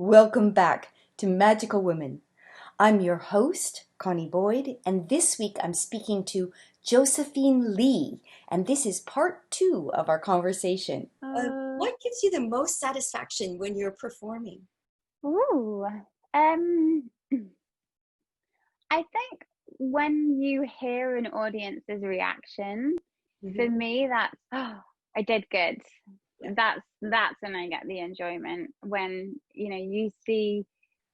Welcome back to Magical Women. I'm your host, Connie Boyd, and this week I'm speaking to Josephine Lee, and this is part 2 of our conversation. What gives you the most satisfaction when you're performing? I think when you hear an audience's reaction, for me, that's, oh, I did good. Yeah. That's when I get the enjoyment, when, you see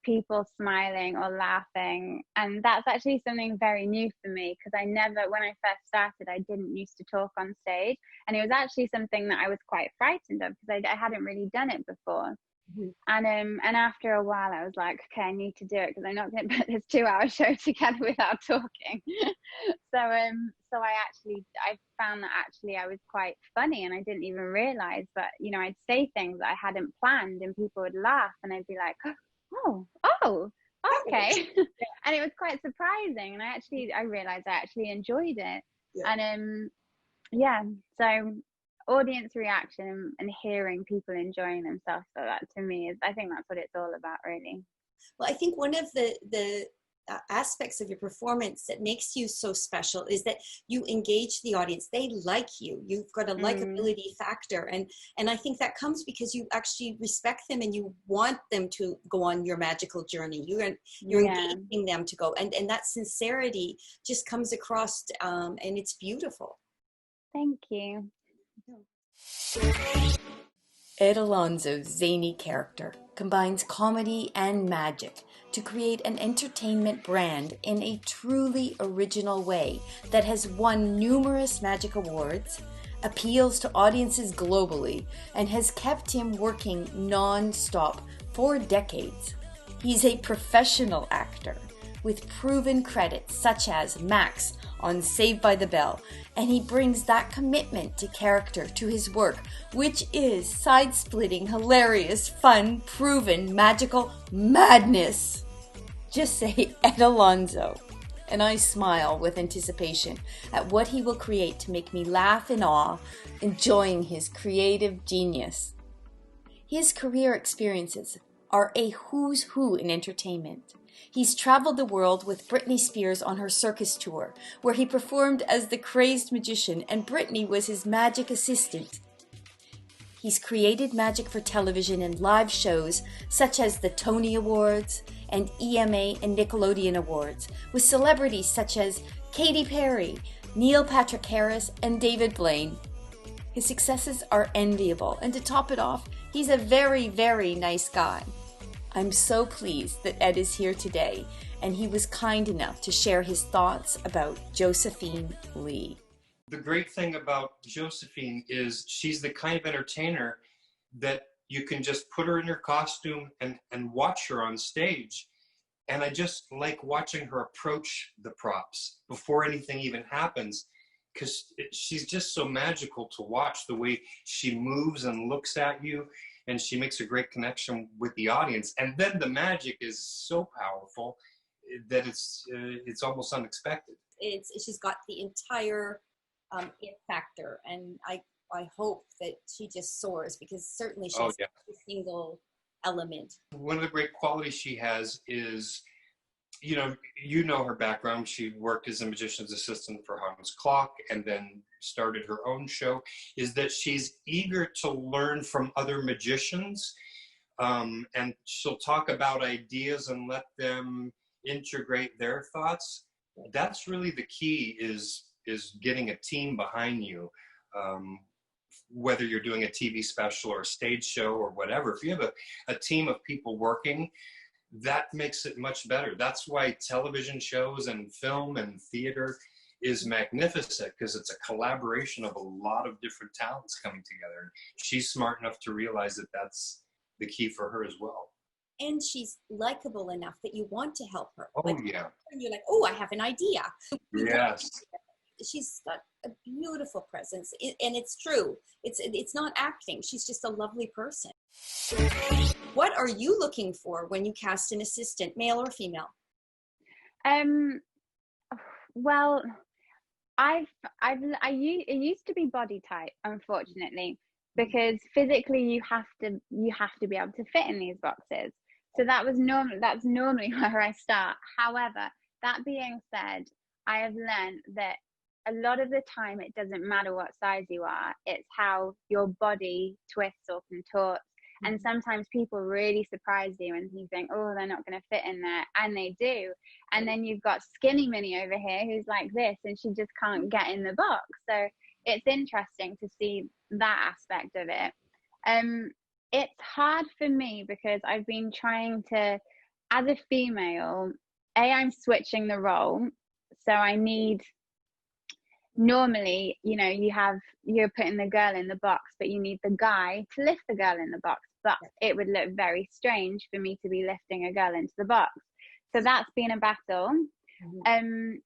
people smiling or laughing. And that's actually something very new for me, because when I first started, I didn't used to talk on stage. And it was actually something that I was quite frightened of, because I hadn't really done it before. And after a while I was like, okay, I need to do it, because I'm not going to put this 2-hour show together without talking. So I found that actually I was quite funny, and I didn't even realize. But I'd say things that I hadn't planned, and people would laugh, and I'd be like, oh, okay. And it was quite surprising, and I realized I actually enjoyed it. So audience reaction and hearing people enjoying themselves, so that to me is, I think that's what it's all about, really. Well, I think one of the aspects of your performance that makes you so special is that you engage the audience. They like you. You've got a likability factor, and I think that comes because you actually respect them and you want them to go on your magical journey. You're engaging them to go, and that sincerity just comes across, and it's beautiful. Thank you. Ed Alonzo's zany character combines comedy and magic to create an entertainment brand in a truly original way that has won numerous magic awards, appeals to audiences globally, and has kept him working non-stop for decades. He's a professional actor with proven credits such as Max on Saved by the Bell, and he brings that commitment to character to his work, which is side-splitting, hilarious, fun, proven, magical madness. Just say Ed Alonzo, and I smile with anticipation at what he will create to make me laugh in awe, enjoying his creative genius. His career experiences are a who's who in entertainment. He's traveled the world with Britney Spears on her circus tour, where he performed as the crazed magician and Britney was his magic assistant. He's created magic for television and live shows such as the Tony Awards and EMA and Nickelodeon Awards, with celebrities such as Katy Perry, Neil Patrick Harris, and David Blaine. His successes are enviable, and to top it off, he's a very, very nice guy. I'm so pleased that Ed is here today, and he was kind enough to share his thoughts about Josephine Lee. The great thing about Josephine is she's the kind of entertainer that you can just put her in her costume and watch her on stage. And I just like watching her approach the props before anything even happens, because she's just so magical to watch, the way she moves and looks at you. And she makes a great connection with the audience. And then the magic is so powerful that it's almost unexpected. She's got the entire it factor, and I hope that she just soars, because certainly she's a single element. One of the great qualities she has is, you know her background. She worked as a magician's assistant for Hans Klock and then started her own show, is that she's eager to learn from other magicians, and she'll talk about ideas and let them integrate their thoughts. That's really the key, is getting a team behind you, whether you're doing a TV special or a stage show or whatever. If you have a team of people working, that makes it much better. That's why television shows and film and theater is magnificent, because it's a collaboration of a lot of different talents coming together. She's smart enough to realize that that's the key for her as well. And she's likable enough that you want to help her. Oh, yeah. And you're like, oh, I have an idea. Yes. She's got a beautiful presence, and it's true. It's not acting. She's just a lovely person. What are you looking for when you cast an assistant, male or female? Well, it used to be body type, unfortunately, because physically you have to be able to fit in these boxes. So that's normally where I start. However, that being said, I have learned that a lot of the time it doesn't matter what size you are, it's how your body twists or contorts. And sometimes people really surprise you and you think, oh, they're not going to fit in there. And they do. And then you've got skinny Minnie over here who's like this and she just can't get in the box. So it's interesting to see that aspect of it. It's hard for me because I've been trying to, as a female, I'm switching the role. So I need, normally, you know, you're putting the girl in the box, but you need the guy to lift the girl in the box. But it would look very strange for me to be lifting a girl into the box. So that's been a battle. And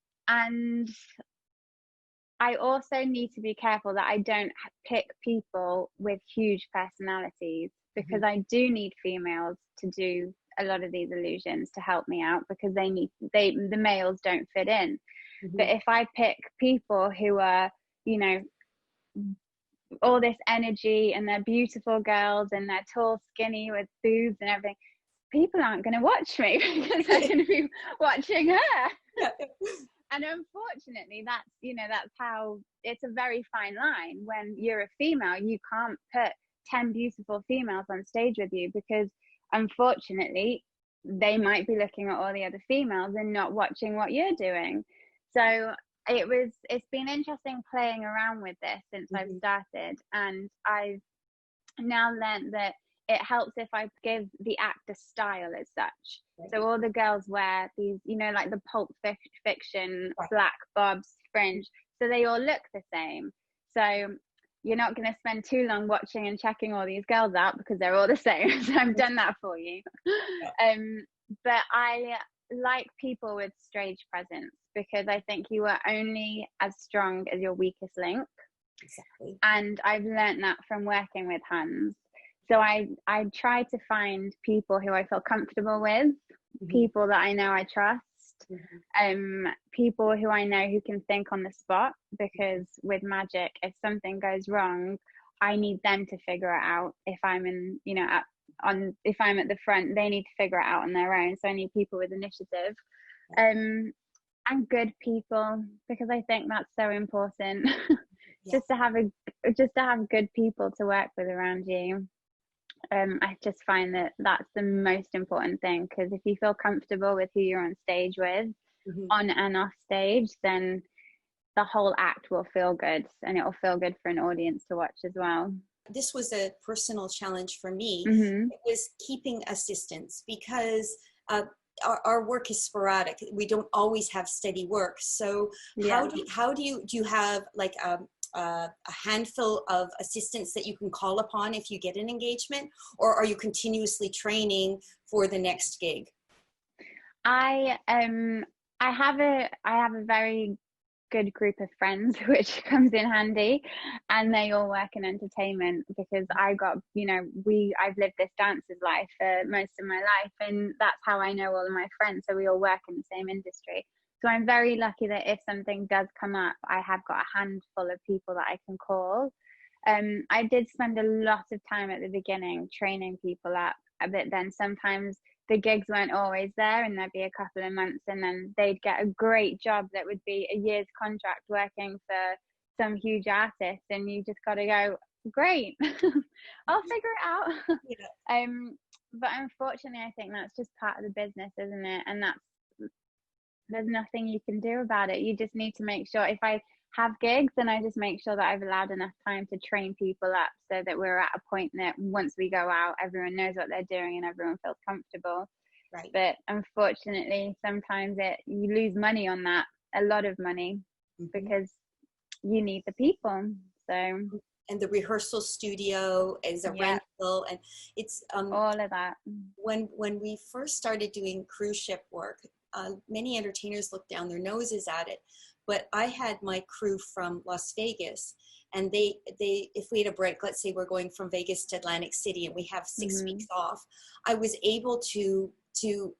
I also need to be careful that I don't pick people with huge personalities, because I do need females to do a lot of these illusions to help me out, because the males don't fit in. But if I pick people who are, you know, all this energy and they're beautiful girls and they're tall, skinny with boobs and everything, people aren't going to watch me because they're going to be watching her. And unfortunately, that's how, it's a very fine line. When you're a female, you can't put 10 beautiful females on stage with you, because unfortunately they might be looking at all the other females and not watching what you're doing. So it's been interesting playing around with this since I've started, and I've now learned that it helps if I give the act a style as such. So all the girls wear these, you know, like the Pulp Fiction black bobs fringe, so they all look the same. So you're not going to spend too long watching and checking all these girls out because they're all the same. So I've done that for you. But I like people with stage presence, because I think you are only as strong as your weakest link. Exactly. And I've learned that from working with Hans. So I try to find people who I feel comfortable with, people that I know I trust, people who I know who can think on the spot, because with magic, if something goes wrong, I need them to figure it out. If I'm in, you know, if I'm at the front, they need to figure it out on their own. So I need people with initiative, and good people, because I think that's so important. just to have good people to work with around you. I just find that that's the most important thing, because if you feel comfortable with who you're on stage with, on and off stage, then the whole act will feel good, and it will feel good for an audience to watch as well. This was a personal challenge for me. It was keeping assistants, because our work is sporadic. We don't always have steady work. So how do you have like a handful of assistants that you can call upon if you get an engagement, or are you continuously training for the next gig? I have a very good group of friends, which comes in handy, and they all work in entertainment, because I've lived this dancer's life for most of my life, and that's how I know all of my friends. So we all work in the same industry. So I'm very lucky that if something does come up, I have got a handful of people that I can call. I did spend a lot of time at the beginning training people up, but then sometimes the gigs weren't always there, and there'd be a couple of months, and then they'd get a great job that would be a year's contract working for some huge artist, and you just got to go, great, I'll figure it out. But unfortunately, I think that's just part of the business, isn't it? And there's nothing you can do about it. You just need to make sure, if I have gigs, then I just make sure that I've allowed enough time to train people up, so that we're at a point that once we go out, everyone knows what they're doing and everyone feels comfortable. Right. But unfortunately, sometimes you lose money on that, a lot of money, because you need the people. So, and the rehearsal studio is a rental, and it's all of that. When we first started doing cruise ship work, many entertainers looked down their noses at it, but I had my crew from Las Vegas, and they if we had a break, let's say we're going from Vegas to Atlantic City and we have 6 weeks off, I was able to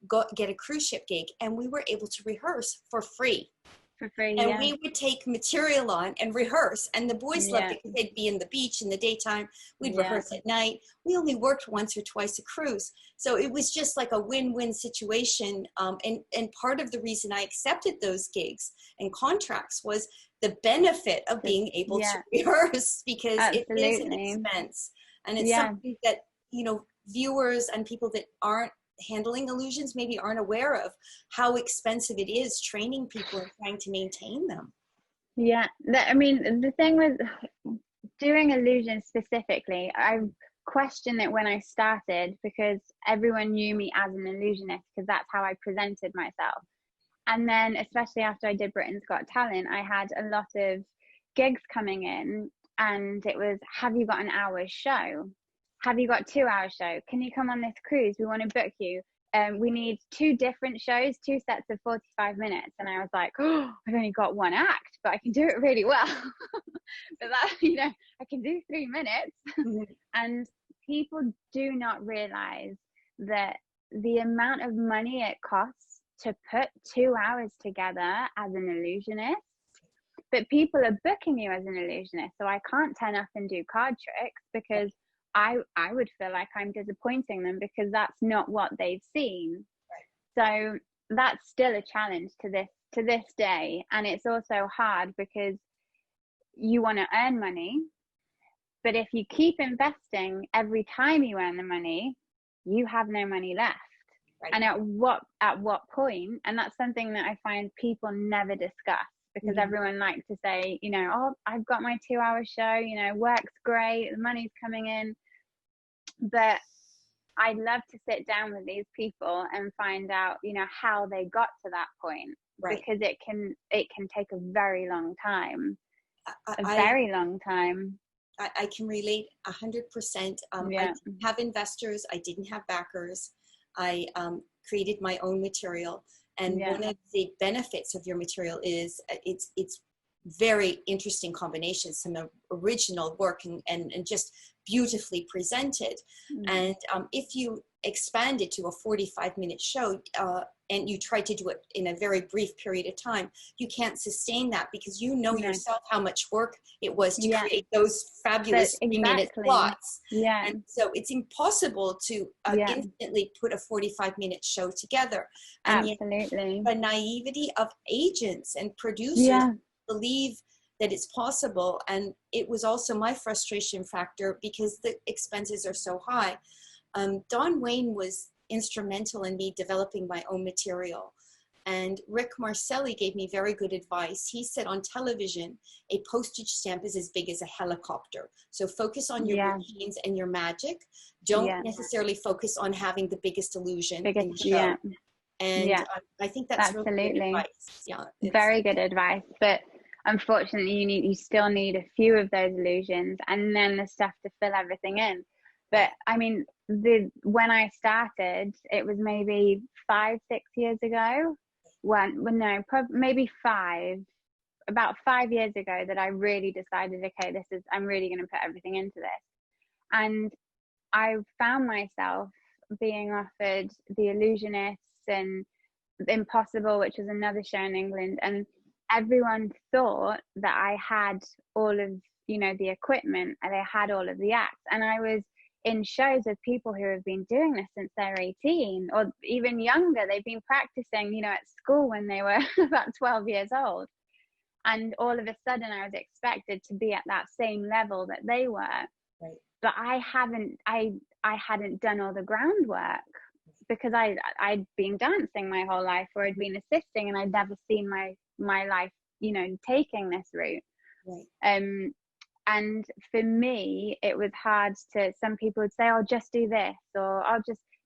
go get a cruise ship gig, and we were able to rehearse for free. For free, And yeah. we would take material on and rehearse. And the boys loved Yeah. it because they'd be in the beach in the daytime. We'd Yeah. rehearse at night. We only worked once or twice a cruise. So it was just like a win-win situation. And part of the reason I accepted those gigs and contracts was the benefit of being able Yeah. to rehearse, because it is an Absolutely. expense. And it's Yeah. something that, you know, viewers and people that aren't handling illusions maybe aren't aware of how expensive it is training people and trying to maintain them. Yeah, I mean, the thing with doing illusions specifically, I questioned it when I started because everyone knew me as an illusionist because that's how I presented myself. And then, especially after I did Britain's Got Talent, I had a lot of gigs coming in, and it was, have you got an hour's show? Have you got 2 hour show? Can you come on this cruise? We want to book you. We need 2 different shows, 2 sets of 45 minutes. And I was like, oh, I've only got 1 act, but I can do it really well. But that, you know, I can do 3 minutes. And people do not realize that the amount of money it costs to put 2 hours together as an illusionist. But people are booking you as an illusionist. So I can't turn up and do card tricks because I would feel like I'm disappointing them because that's not what they've seen. So that's still a challenge to this day. And it's also hard because you want to earn money, but if you keep investing every time you earn the money, you have no money left. Right. And at what point? And that's something that I find people never discuss, because everyone likes to say, you know, oh, I've got my 2 hour show, you know, work's great, the money's coming in. But I'd love to sit down with these people and find out, you know, how they got to that point, because it can take a very long time, very long time. I can relate 100%. I didn't have investors. I didn't have backers. I created my own material. And one of the benefits of your material is it's very interesting combinations, some original work and just beautifully presented. And if you expand it to a 45-minute show and you try to do it in a very brief period of time, you can't sustain that, because you know yourself how much work it was to create those fabulous 3-minute slots. And so it's impossible to instantly put a 45-minute show together. And Absolutely. The naivety of agents and producers believe that it's possible. And it was also my frustration factor because the expenses are so high. Don Wayne was instrumental in me developing my own material. And Rick Marcelli gave me very good advice. He said, on television, a postage stamp is as big as a helicopter. So focus on your routines and your magic. Don't necessarily focus on having the biggest illusion in the show. And I think that's really good advice. Yeah, very good advice. But unfortunately, you still need a few of those illusions and then the stuff to fill everything in. But I mean, when I started, it was maybe 5-6 years ago. Maybe about 5 years ago that I really decided, okay, I'm really going to put everything into this. And I found myself being offered the Illusionists and Impossible, which was another show in England, and everyone thought that I had all of, you know, the equipment, and I had all of the acts, and I was in shows with people who have been doing this since they're 18 or even younger. They've been practicing, you know, at school when they were about 12 years old, and all of a sudden I was expected to be at that same level that they were. But I hadn't done all the groundwork, because I'd been dancing my whole life, or I'd been assisting, and I'd never seen my life, you know, taking this route. And for me, it was hard to, some people would say, oh, just do this, or I'll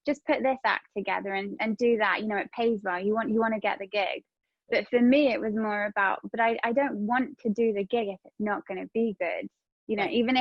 just put this act together and do that, you know, it pays well, you want to get the gig. But for me, it was more about, but I don't want to do the gig if it's not going to be good, you know. Even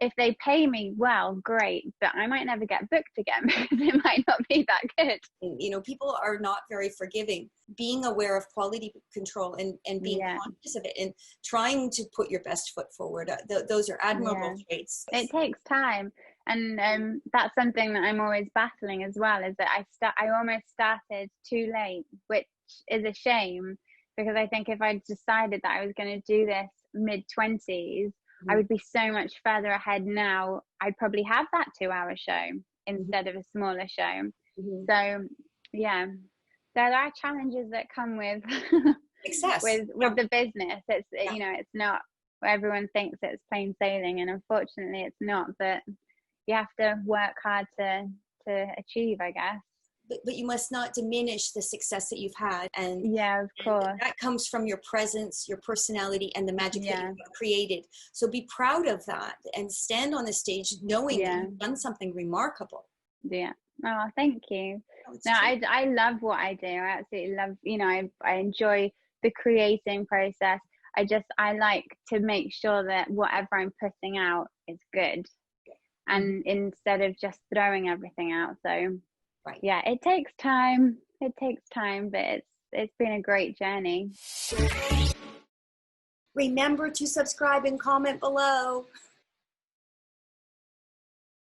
if they pay me well, great, but I might never get booked again because it might not be that good. You know, people are not very forgiving. Being aware of quality control and being conscious of it and trying to put your best foot forward, those are admirable traits. It takes time. And that's something that I'm always battling as well, is that I almost started too late, which is a shame, because I think if I decided that I was going to do this mid-20s, I would be so much further ahead now. I'd probably have that 2-hour show instead of a smaller show. So yeah, there are challenges that come with success, with the business. It's you know, it's not, everyone thinks it's plain sailing, and unfortunately it's not, but you have to work hard to achieve, I guess. But you must not diminish the success that you've had, and yeah, of course, that comes from your presence, your personality, and the magic that you've created. So be proud of that and stand on the stage knowing that you've done something remarkable. Oh, thank you. No, I love what I do. I absolutely love, you know, I enjoy the creating process. I like to make sure that whatever I'm putting out is good, and instead of just throwing everything out. So yeah, it takes time, but it's been a great journey. Remember to subscribe and comment below.